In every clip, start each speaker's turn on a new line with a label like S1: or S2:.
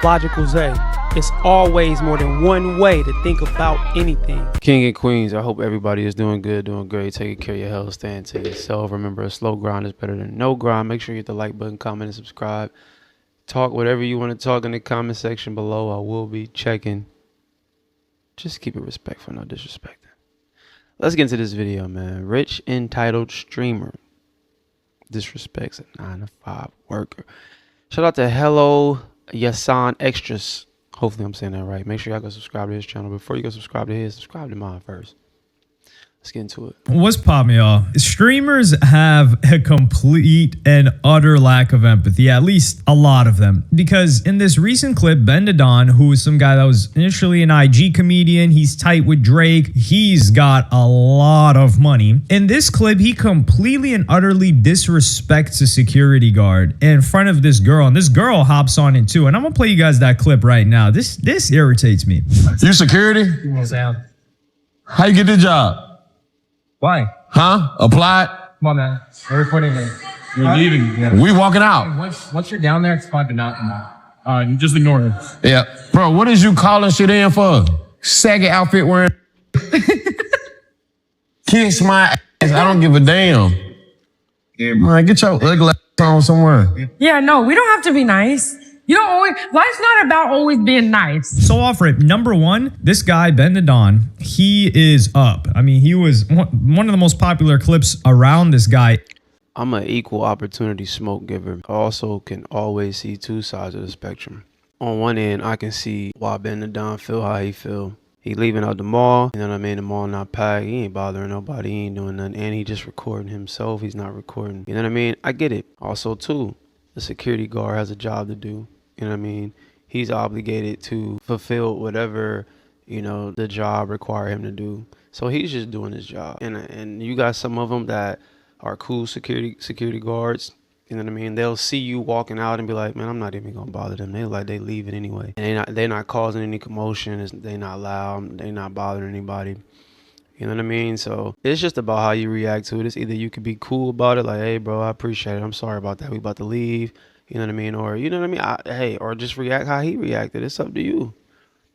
S1: Logical Zay. It's always more than one way to think about anything.
S2: King and Queens, I hope everybody is doing good, doing great, taking care of your health, staying to yourself. Remember, a slow grind is better than no grind. Make sure you hit the like button, comment, and subscribe. Talk whatever you want to talk in the comment section below. I will be checking. Just keep it respectful, no disrespecting. Let's get into this video, man. Rich entitled streamer disrespects a 9-to-5 worker. Shout out to Hello Yasan Extras. Hopefully I'm saying that right. Make sure y'all go subscribe to his channel. Before you go subscribe to his, subscribe to mine first. Let's get into it.
S3: What's poppin', y'all? Streamers have a complete and utter lack of empathy, at least a lot of them. Because in this recent clip, BenDaDonnn, who is some guy that was initially an IG comedian, he's tight with Drake, he's got a lot of money. In this clip, he completely and utterly disrespects a security guard in front of this girl, and this girl hops on it too. And I'm gonna play you guys that clip right now. This irritates me.
S4: You security? How you get this job?
S5: Why?
S4: Huh? Applied?
S5: Come on, man. We're recording it. You're leaving. Yeah.
S4: We walking out.
S5: Once you're down there, it's fine to not. Just ignore it.
S4: Yeah. Bro, what is you calling shit in for? Saggy outfit wearing. Kiss my ass. I don't give a damn. Yeah, man, get your ugly ass on somewhere.
S6: Yeah, no, we don't have to be nice. You don't always, life's not about always being nice.
S3: So off rip, number one, this guy, BenDaDonnn, he is up. I mean, he was one of the most popular clips around this guy.
S2: I'm an equal opportunity smoke giver. I also can always see two sides of the spectrum. On one end, I can see why BenDaDonnn feel how he feel. He leaving out the mall, you know what I mean? The mall not packed. He ain't bothering nobody. He ain't doing nothing. And he just recording himself. He's not recording. You know what I mean? I get it. Also, too, the security guard has a job to do. You know what I mean? He's obligated to fulfill whatever, you know, the job require him to do. So he's just doing his job. And you got some of them that are cool security guards. You know what I mean? They'll see you walking out and be like, man, I'm not even gonna bother them. They leave it anyway. And they're not causing any commotion. They're not loud. They're not bothering anybody. You know what I mean? So it's just about how you react to it. It's either you could be cool about it, like, hey, bro, I appreciate it. I'm sorry about that. We about to leave. You know what I mean? Or, you know what I mean? Or just react how he reacted. It's up to you.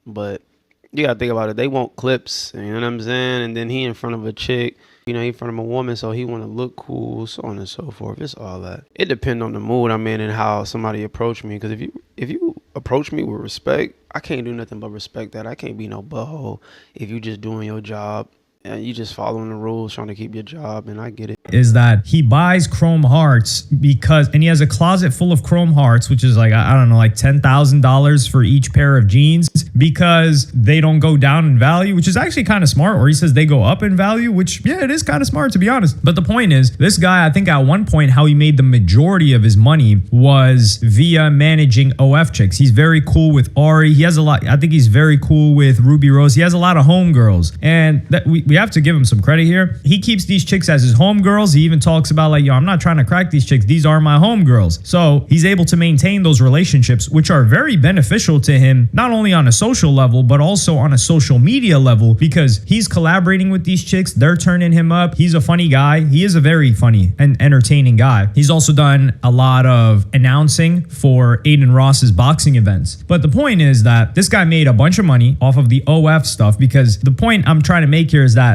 S2: But you got to think about it. They want clips, you know what I'm saying? And then he in front of a chick, you know, he in front of a woman, so he want to look cool, so on and so forth. It's all that. It depends on the mood I'm in and how somebody approach me. Because if you approach me with respect, I can't do nothing but respect that. I can't be no butthole if you just doing your job. And you just following the rules, trying to keep your job, and I get it.
S3: Is that he buys chrome hearts and he has a closet full of chrome hearts, which is like, I don't know, like $10,000 for each pair of jeans because they don't go down in value, which is actually kind of smart. Or he says they go up in value, which, yeah, it is kind of smart, to be honest. But the point is, this guy, I think at one point, how he made the majority of his money was via managing OF chicks. He's very cool with Ari. He has a lot. I think he's very cool with Ruby Rose. He has a lot of homegirls. And that we have to give him some credit here. He keeps these chicks as his homegirls. He even talks about like, yo, I'm not trying to crack these chicks. These are my homegirls. So he's able to maintain those relationships, which are very beneficial to him, not only on a social level, but also on a social media level, because he's collaborating with these chicks. They're turning him up. He's a funny guy. He is a very funny and entertaining guy. He's also done a lot of announcing for Aiden Ross's boxing events. But the point is that this guy made a bunch of money off of the OF stuff, because the point I'm trying to make here is that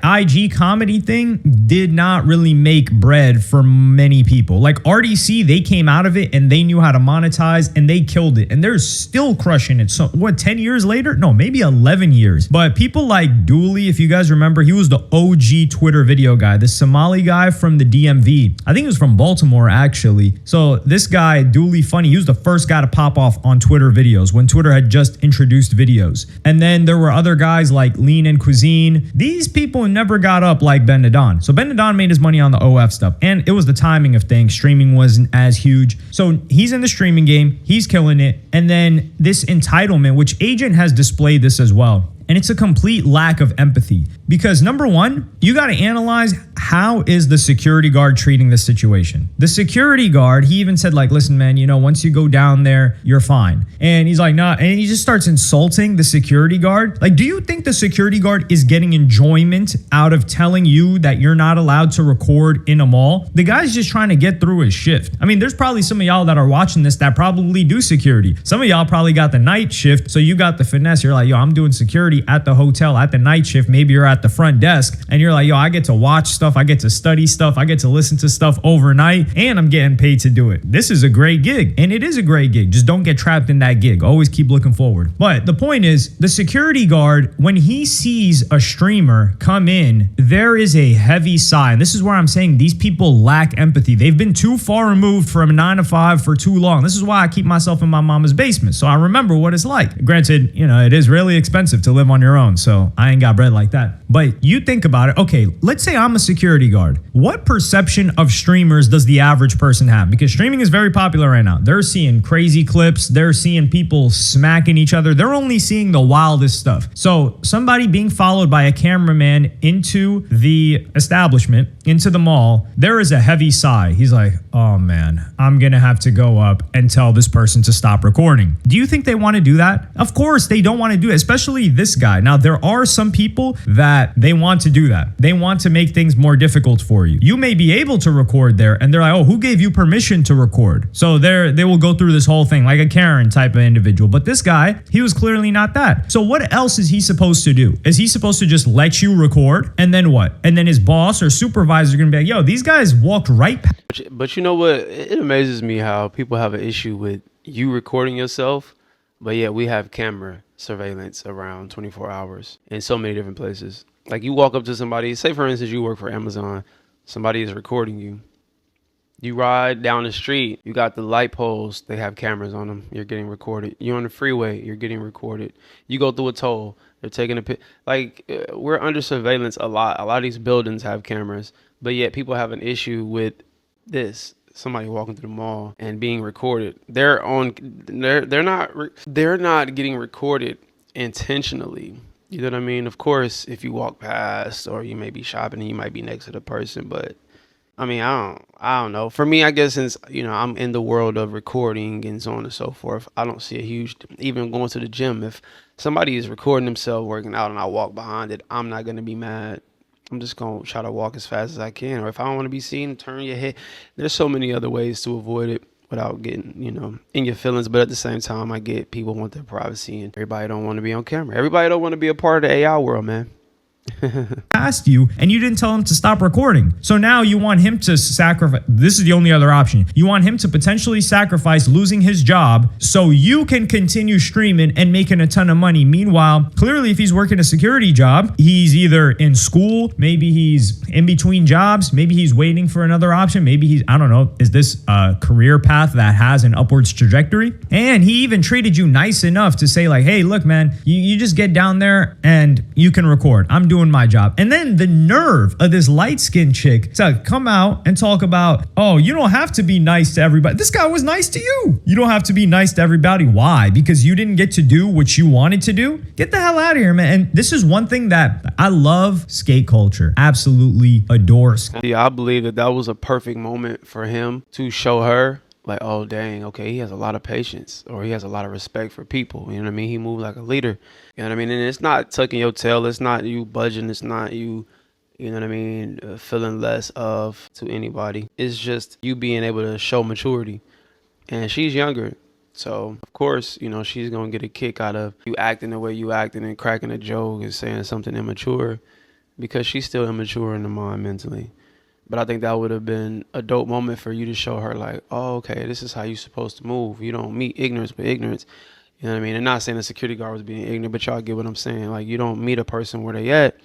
S3: IG comedy thing did not really make bread for many people. Like RDC, they came out of it and they knew how to monetize and they killed it. And they're still crushing it. So what, 10 years later? No, maybe 11 years. But people like Dooley, if you guys remember, he was the OG Twitter video guy, the Somali guy from the DMV. I think he was from Baltimore, actually. So this guy, Dooley Funny, he was the first guy to pop off on Twitter videos when Twitter had just introduced videos. And then there were other guys like Lean and Cuisine. These people never got up like BenDaDonnn. So BenDaDonnn made his money on the OF stuff, and it was the timing of things. Streaming wasn't as huge. So he's in the streaming game, he's killing it. And then this entitlement, which Agent has displayed this as well. And it's a complete lack of empathy, Because number one, you got to analyze how is the security guard treating this situation. The security guard, he even said like, listen, man, you know, once you go down there, you're fine. And he's like, nah. And he just starts insulting the security guard. Like, do you think the security guard is getting enjoyment out of telling you that you're not allowed to record in a mall? The guy's just trying to get through his shift. I mean, there's probably some of y'all that are watching this that probably do security. Some of y'all probably got the night shift. So you got the finesse. You're like, yo, I'm doing security at the hotel at the night shift. Maybe you're at the front desk and you're like, yo, I get to watch stuff. I get to study stuff. I get to listen to stuff overnight and I'm getting paid to do it. This is a great gig, and it is a great gig. Just don't get trapped in that gig. Always keep looking forward. But the point is, the security guard, when he sees a streamer come in, there is a heavy sigh. And this is where I'm saying these people lack empathy. They've been too far removed from a 9 to 5 for too long. This is why I keep myself in my mama's basement, so I remember what it's like. Granted, you know, it is really expensive to live on your own, so I ain't got bread like that. But you think about it. Okay, let's say I'm a security guard. What perception of streamers does the average person have? Because streaming is very popular right now. They're seeing crazy clips. They're seeing people smacking each other. They're only seeing the wildest stuff. So somebody being followed by a cameraman into the establishment, into the mall, there is a heavy sigh. He's like, oh man, I'm going to have to go up and tell this person to stop recording. Do you think they want to do that? Of course, they don't want to do it, especially this guy. Now, there are some people that they want to do that. They want to make things more difficult for you. You may be able to record there and they're like, oh, who gave you permission to record? So they will go through this whole thing like a Karen type of individual. But this guy, he was clearly not that. So what else is he supposed to do? Is he supposed to just let you record? And then what? And then his boss or supervisor are going to be like, yo, these guys walked right past.
S2: But you know what? It amazes me how people have an issue with you recording yourself, but yet we have camera surveillance around 24 hours in so many different places. Like you walk up to somebody, say for instance, you work for Amazon, somebody is recording you. You ride down the street, you got the light poles, they have cameras on them, you're getting recorded. You're on the freeway, you're getting recorded. You go through a toll, they're taking a pic. Like we're under surveillance a lot. A lot of these buildings have cameras, but yet people have an issue with this. Somebody walking through the mall and being recorded. They're not getting recorded intentionally. You know what I mean? Of course, if you walk past or you may be shopping and you might be next to the person, but I mean, I don't know. For me, I guess since, you know, I'm in the world of recording and so on and so forth, I don't see a huge, even going to the gym, if somebody is recording themselves working out and I walk behind it, I'm not going to be mad. I'm just going to try to walk as fast as I can. Or if I don't want to be seen, turn your head. There's so many other ways to avoid it without getting, you know, in your feelings. But at the same time, I get people want their privacy and everybody don't want to be on camera. Everybody don't want to be a part of the AI world, man.
S3: Past you and you didn't tell him to stop recording. So now you want him to sacrifice. This is the only other option. You want him to potentially sacrifice losing his job so you can continue streaming and making a ton of money. Meanwhile, clearly if he's working a security job, he's either in school, maybe he's in between jobs, maybe he's waiting for another option, maybe he's, I don't know, is this a career path that has an upwards trajectory? And he even treated you nice enough to say like, hey, look, man, you just get down there and you can record. I'm doing my job. And then the nerve of this light-skinned chick to come out and talk about, oh, you don't have to be nice to everybody. This guy was nice to you. You don't have to be nice to everybody. Why? Because you didn't get to do what you wanted to do? Get the hell out of here, man. And this is one thing that I love skate culture. Absolutely adore skate.
S2: Yeah, I believe that was a perfect moment for him to show her like, oh, dang, okay, he has a lot of patience or he has a lot of respect for people. You know what I mean? He moved like a leader. You know what I mean? And it's not tucking your tail. It's not you budging. It's not you, you know what I mean, feeling less of to anybody. It's just you being able to show maturity. And she's younger. So, of course, you know, she's going to get a kick out of you acting the way you acting and cracking a joke and saying something immature because she's still immature in the mind mentally. But I think that would have been a dope moment for you to show her like, oh, okay, this is how you're supposed to move. You don't meet ignorance with ignorance. You know what I mean? And not saying the security guard was being ignorant, but y'all get what I'm saying. Like, you don't meet a person where they at.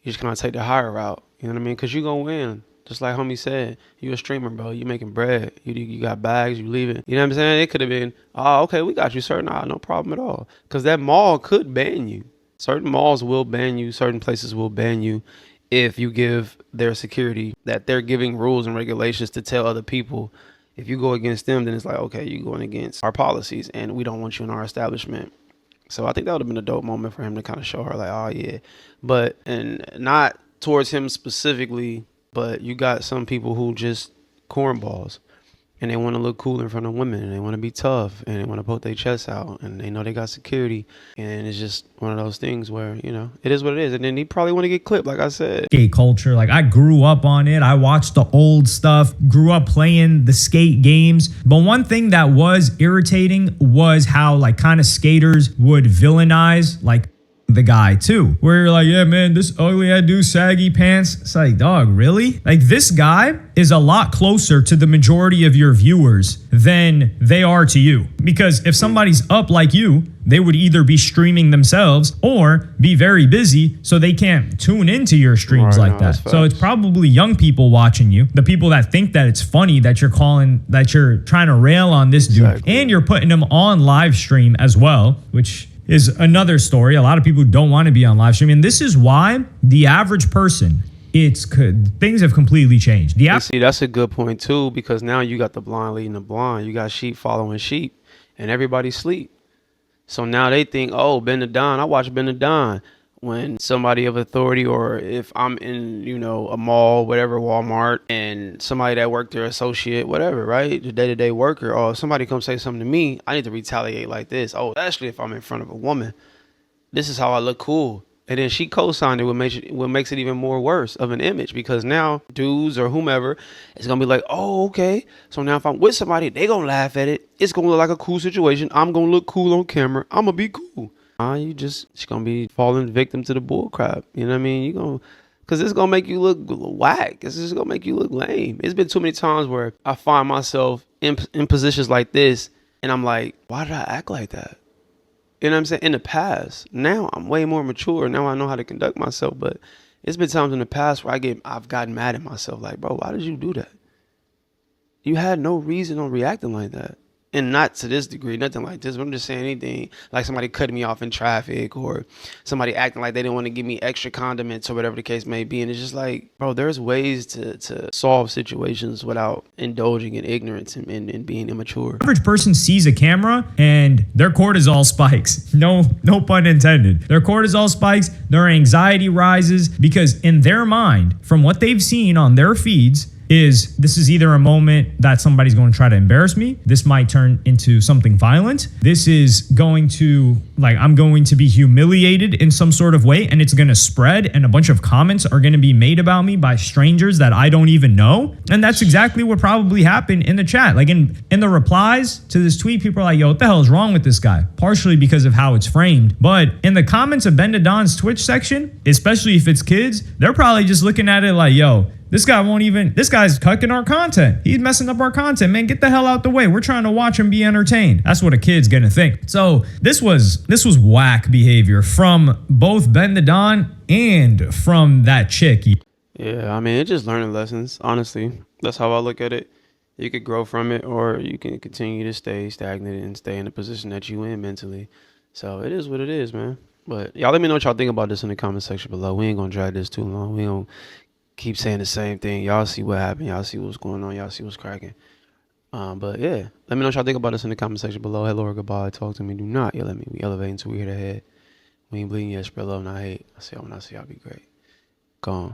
S2: You just kind of take the higher route. You know what I mean? Because you going to win. Just like homie said, you a streamer, bro. You making bread. You got bags. You leaving. You know what I'm saying? It could have been, oh, okay, we got you, sir. Nah, no problem at all. Because that mall could ban you. Certain malls will ban you. Certain places will ban you if you give their security that they're giving rules and regulations to tell other people. If you go against them, then it's like, okay, you're going against our policies and we don't want you in our establishment. So I think that would have been a dope moment for him to kind of show her like, oh yeah. But, and not towards him specifically, but you got some people who just cornballs and they want to look cool in front of women and they want to be tough and they want to poke their chest out and they know they got security. And it's just one of those things where, you know, it is what it is. And then he probably want to get clipped, like I said.
S3: Skate culture. Like, I grew up on it. I watched the old stuff, grew up playing the skate games. But one thing that was irritating was how like kind of skaters would villainize like the guy too, where you're like, yeah, man, this ugly I do saggy pants. It's like, dog, really? Like, this guy is a lot closer to the majority of your viewers than they are to you. Because if somebody's up like you, they would either be streaming themselves or be very busy, so they can't tune into your streams like that. So it's probably young people watching you, the people that think that it's funny that you're trying to rail on this dude, and you're putting them on live stream as well, which is another story. A lot of people don't want to be on live stream, and this is why the average person, things have completely changed.
S2: See, that's a good point too, because now you got the blind leading the blind. You got sheep following sheep, and everybody sleep. So now they think, oh, BenDaDonnn, I watch BenDaDonnn. When somebody of authority, or if I'm in, you know, a mall, whatever, Walmart, and somebody that worked there, associate, whatever, right? The day-to-day worker, or if somebody comes say something to me, I need to retaliate like this. Oh, especially if I'm in front of a woman. This is how I look cool. And then she co-signed it, what makes it even more worse of an image, because now dudes or whomever is going to be like, oh, okay. So now if I'm with somebody, they going to laugh at it. It's going to look like a cool situation. I'm going to look cool on camera. I'm going to be cool. She's going to be falling victim to the bull crap. You know what I mean? Because it's going to make you look whack. It's just going to make you look lame. It's been too many times where I find myself in positions like this, and I'm like, why did I act like that? You know what I'm saying? In the past. Now I'm way more mature. Now I know how to conduct myself. But it's been times in the past where I've gotten mad at myself. Like, bro, why did you do that? You had no reason on reacting like that. And not to this degree, nothing like this. But I'm just saying anything like somebody cutting me off in traffic, or somebody acting like they didn't want to give me extra condiments, or whatever the case may be. And it's just like, bro, there's ways to solve situations without indulging in ignorance and being immature.
S3: Average person sees a camera and their cortisol spikes. No pun intended. Their cortisol spikes, their anxiety rises, because in their mind, from what they've seen on their feeds, this is either a moment that somebody's going to try to embarrass me. This might turn into something violent. This is going to, like, I'm going to be humiliated in some sort of way, and it's going to spread, and a bunch of comments are going to be made about me by strangers that I don't even know. And that's exactly what probably happened in the chat. Like, in the replies to this tweet, people are like, yo, what the hell is wrong with this guy? Partially because of how it's framed. But in the comments of BenDaDonn's Twitch section, especially if it's kids, they're probably just looking at it like, yo, this guy's cucking our content. He's messing up our content, man. Get the hell out the way. We're trying to watch him be entertained. That's what a kid's gonna think. So this was whack behavior from both BenDaDonnn and from that chick.
S2: Yeah, I mean, it's just learning lessons, honestly. That's how I look at it. You could grow from it, or you can continue to stay stagnant and stay in the position that you in mentally. So it is what it is, man. But y'all let me know what y'all think about this in the comment section below. We ain't gonna drag this too long. We don't keep saying the same thing. Y'all see what happened. Y'all see what's going on. Y'all see what's cracking. But yeah, let me know what y'all think about this in the comment section below. Hello or goodbye. Talk to me. Do not yell at me. We elevate until we hit ahead. We ain't bleeding yet. Spread love, not hate. I say y'all when I say y'all be great. Gone.